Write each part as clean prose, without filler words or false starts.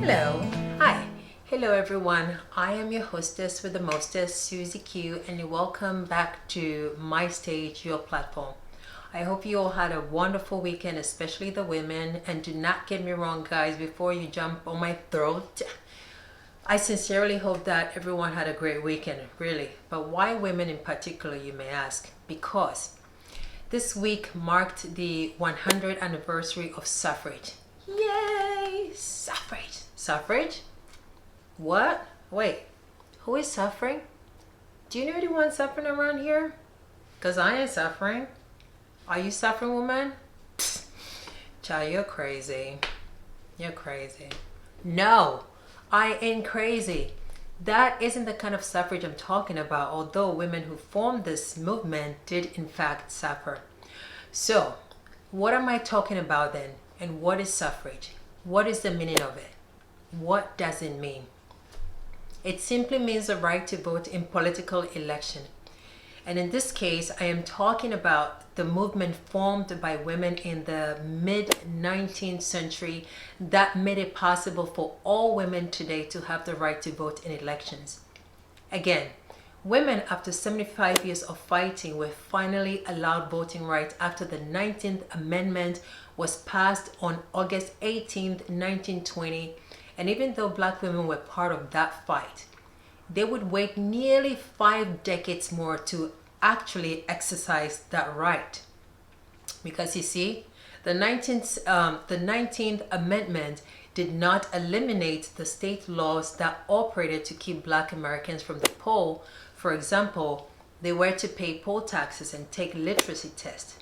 Hello. Hi. Hello everyone. I am your hostess with the mostest, Susie Q, and welcome back to my stage, your platform. I hope you all had a wonderful weekend, especially the women, and do not get me wrong guys, before you jump on my throat, I sincerely hope that everyone had a great weekend, really. But why women in particular, you may ask? Because this week marked the 100th anniversary of suffrage. Yay! Suffrage. Suffrage? What? Wait, who is suffering? Do you know anyone suffering around here? Because I ain't suffering. Are you suffering, woman? Psst. Child, you're crazy. You're crazy. No, I ain't crazy. That isn't the kind of suffrage I'm talking about, although women who formed this movement did in fact suffer. So, what am I talking about then? And what is suffrage? What is the meaning of it? What does it mean? It simply means the right to vote in political election. And in this case, I am talking about the movement formed by women in the mid-19th century that made it possible for all women today to have the right to vote in elections. Again, women after 75 years of fighting were finally allowed voting rights after the 19th Amendment was passed on August 18, 1920. And even though black women were part of that fight, they would wait nearly 5 decades more to actually exercise that right. Because you see, the 19th Amendment did not eliminate the state laws that operated to keep black Americans from the poll. For example, they were to pay poll taxes and take literacy tests.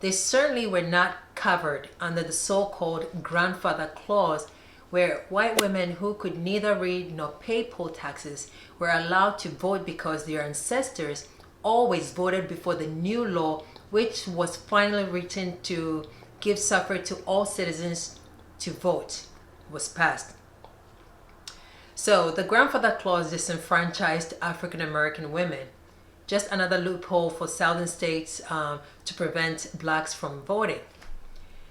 They certainly were not covered under the so-called grandfather clause, where white women who could neither read nor pay poll taxes were allowed to vote because their ancestors always voted before the new law, which was finally written to give suffrage to all citizens to vote, was passed. So the grandfather clause disenfranchised African American women. Just another loophole for southern states to prevent blacks from voting.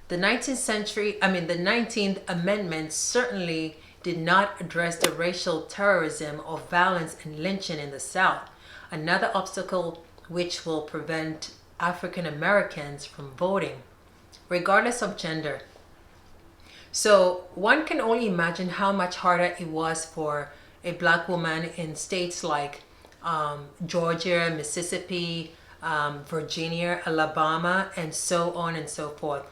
The 19th Amendment certainly did not address the racial terrorism of violence and lynching in the South, another obstacle which will prevent African Americans from voting, regardless of gender. So one can only imagine how much harder it was for a black woman in states like Georgia, Mississippi, Virginia, Alabama, and so on and so forth.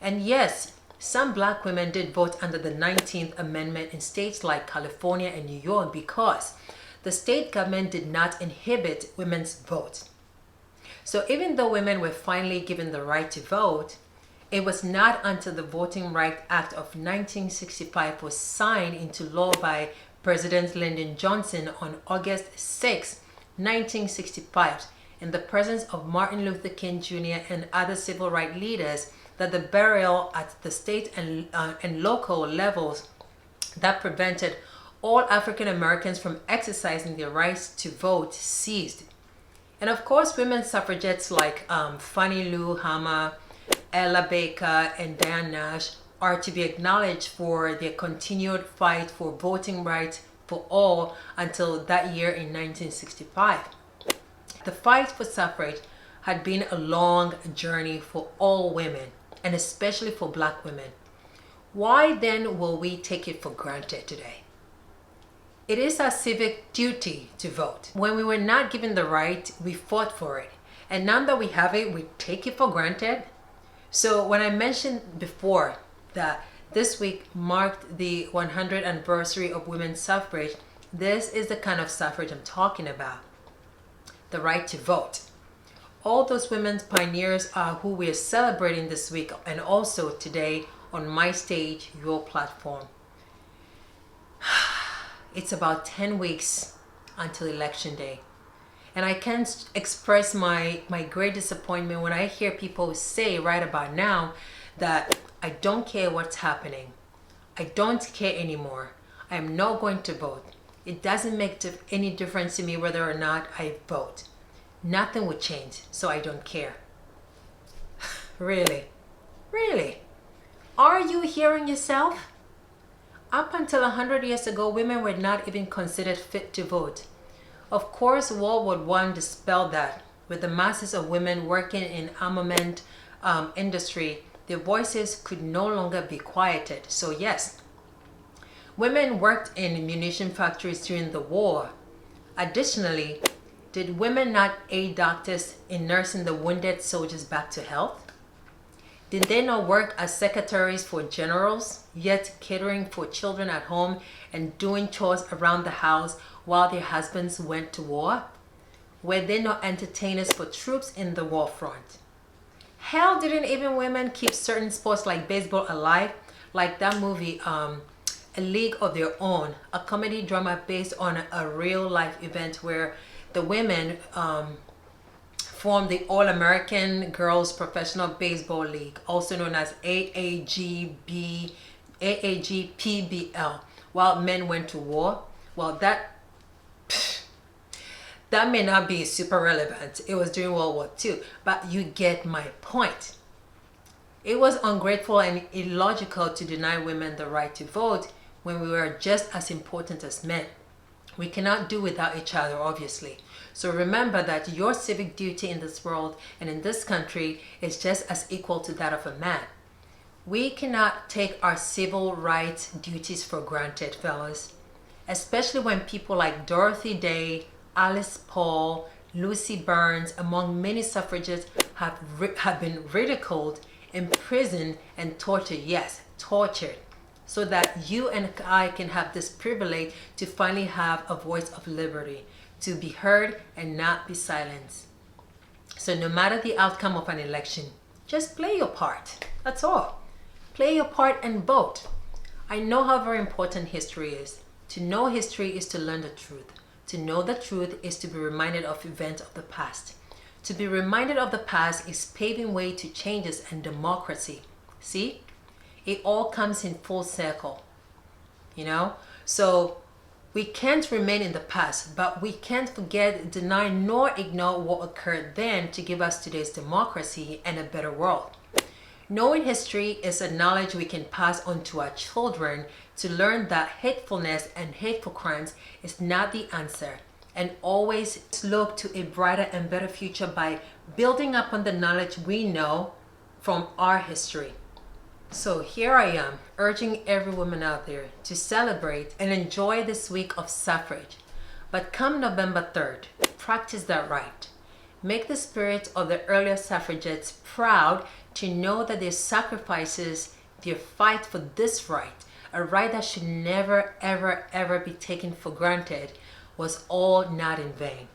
And yes, some black women did vote under the 19th Amendment in states like California and New York because the state government did not inhibit women's vote. So even though women were finally given the right to vote, it was not until the Voting Rights Act of 1965 was signed into law by President Lyndon Johnson on August 6, 1965, in the presence of Martin Luther King Jr. and other civil rights leaders, that the barrier at the state and local levels that prevented all African Americans from exercising their rights to vote ceased. And of course, women suffragettes like Fannie Lou Hamer, Ella Baker, and Diane Nash are to be acknowledged for their continued fight for voting rights for all until that year in 1965. The fight for suffrage had been a long journey for all women, and especially for black women. Why then will we take it for granted today? It is our civic duty to vote. When we were not given the right, we fought for it. And now that we have it, we take it for granted. So when I mentioned before that this week marked the 100th anniversary of women's suffrage, this is the kind of suffrage I'm talking about. The right to vote. All those women's pioneers are who we are celebrating this week and also today on my stage, your platform. It's about 10 weeks until election day. And I can't express my great disappointment when I hear people say right about now that I don't care what's happening. I don't care anymore. I am not going to vote. It doesn't make any difference to me whether or not I vote. Nothing would change, so I don't care. Really? Really? Are you hearing yourself? Up until 100 years ago, women were not even considered fit to vote. Of course, World War I dispelled that. With the masses of women working in armament industry, their voices could no longer be quieted. So yes, women worked in munition factories during the war. Additionally, did women not aid doctors in nursing the wounded soldiers back to health? Did they not work as secretaries for generals, yet catering for children at home and doing chores around the house while their husbands went to war? Were they not entertainers for troops in the war front? Hell, didn't even women keep certain sports like baseball alive? Like that movie, A League of Their Own, a comedy drama based on a real life event where the women formed the All-American Girls Professional Baseball League, also known as AAGPBL, while men went to war. Well, that may not be super relevant. It was during World War II, but you get my point. It was ungrateful and illogical to deny women the right to vote when we were just as important as men. We cannot do without each other, obviously. So remember that your civic duty in this world and in this country is just as equal to that of a man. We cannot take our civil rights duties for granted, fellas. Especially when people like Dorothy Day, Alice Paul, Lucy Burns, among many suffragettes have been ridiculed, imprisoned, and tortured. Yes, tortured. So that you and I can have this privilege to finally have a voice of liberty, to be heard and not be silenced. So no matter the outcome of an election, just play your part. That's all. Play your part and vote. I know how very important history is. To know history is to learn the truth. To know the truth is to be reminded of events of the past. To be reminded of the past is paving way to changes and democracy. See? It all comes in full circle, you know? So we can't remain in the past, but we can't forget, deny, nor ignore what occurred then to give us today's democracy and a better world. Knowing history is a knowledge we can pass on to our children to learn that hatefulness and hateful crimes is not the answer, and always look to a brighter and better future by building upon the knowledge we know from our history. So here I am, urging every woman out there to celebrate and enjoy this week of suffrage. But come November 3rd, practice that right. Make the spirit of the earlier suffragettes proud to know that their sacrifices, their fight for this right, a right that should never, ever, ever be taken for granted, was all not in vain.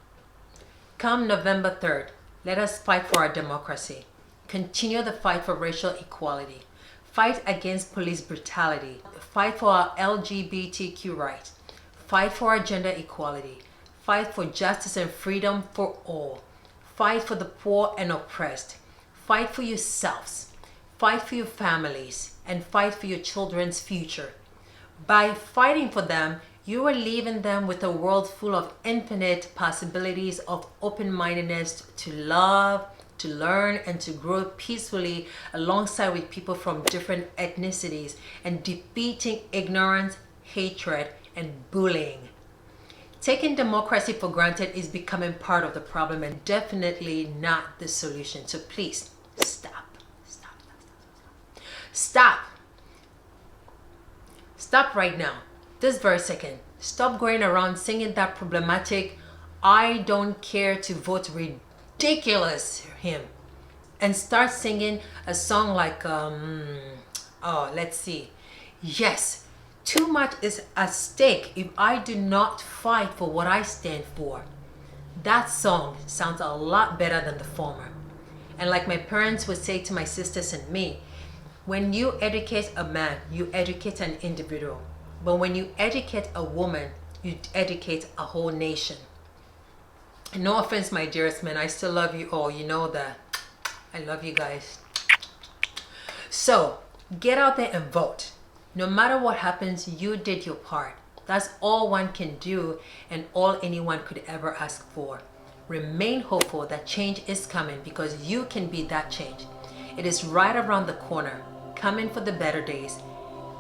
Come November 3rd, let us fight for our democracy. Continue the fight for racial equality. Fight against police brutality. Fight for our LGBTQ rights. Fight for our gender equality. Fight for justice and freedom for all. Fight for the poor and oppressed. Fight for yourselves. Fight for your families. And fight for your children's future. By fighting for them, you are leaving them with a world full of infinite possibilities of open-mindedness to love, to learn, and to grow peacefully alongside with people from different ethnicities, and defeating ignorance, hatred, and bullying. Taking democracy for granted is becoming part of the problem and definitely not the solution. So please, stop. Stop right now, this very second. Stop going around singing that problematic, I don't care to vote ridiculous hymn, and start singing a song like, let's see. Yes, too much is at stake if I do not fight for what I stand for. That song sounds a lot better than the former. And like my parents would say to my sisters and me, when you educate a man, you educate an individual. But when you educate a woman, you educate a whole nation. And no offense, my dearest men, I still love you all. You know that. I love you guys. So, get out there and vote. No matter what happens, you did your part. That's all one can do and all anyone could ever ask for. Remain hopeful that change is coming, because you can be that change. It is right around the corner, coming for the better days.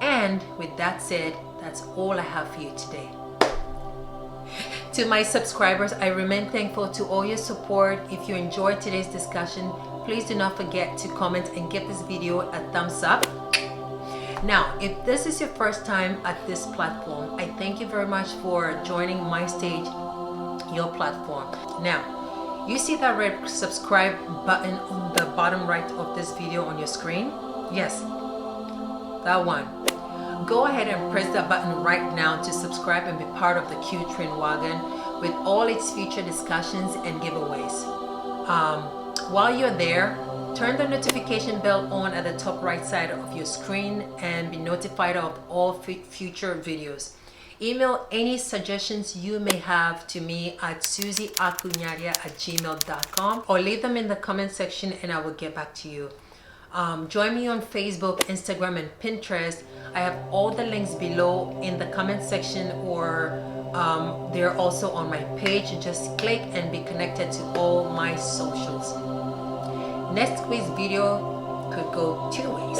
And with that said, That's all I have for you today. To my subscribers, I remain thankful to all your support. If you enjoyed today's discussion, please do not forget to comment and give this video a thumbs up. Now, if this is your first time at this platform, I thank you very much for joining My Stage, your platform. Now, you see that red subscribe button on the bottom right of this video on your screen? Yes, that one. Go ahead and press that button right now to subscribe and be part of the Q Train Wagon with all its future discussions and giveaways. While you're there, turn the notification bell on at the top right side of your screen and be notified of all future videos. Email any suggestions you may have to me at susieacunyaria@gmail.com or leave them in the comment section and I will get back to you. Join me on Facebook, Instagram, and Pinterest. I have all the links below in the comment section, or they're also on my page. Just click and be connected to all my socials. Next week's video could go two ways.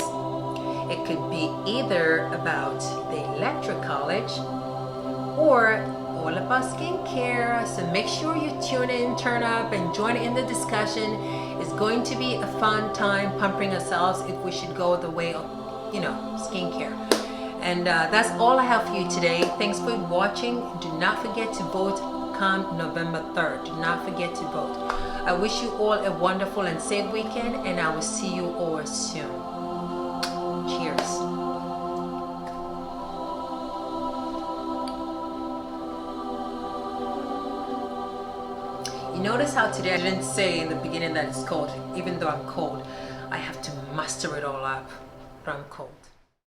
It could be either about the electric college or all about skincare. So make sure you tune in, turn up, and join in the discussion. It's going to be a fun time pampering ourselves if we should go the way of, skincare. And that's all I have for you today. Thanks for watching. Do not forget to vote come November 3rd. Do not forget to vote. I wish you all a wonderful and safe weekend, and I will see you all soon. Cheers. You notice how today I didn't say in the beginning that it's cold, even though I'm cold. I have to muster it all up, but I'm cold.